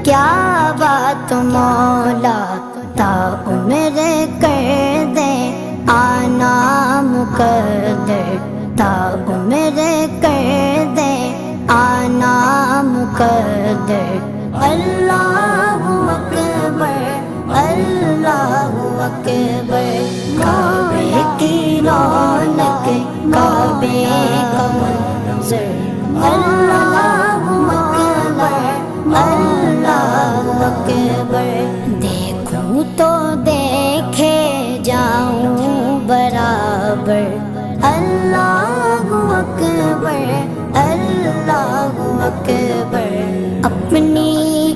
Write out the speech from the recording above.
क्या बात मौला ता उम्र कर दे, आना मुकद्दर ता उम्र कर दे, आना मुकद्दर। अल्लाहु अकबर, अल्लाहु अकबर। काबे की रौनक, काबे का मंज़र। अल्लाहु अकबर, अल्लाहु अकबर। देखूं तो देखे जाऊं बराबर। अल्लाहु अकबर।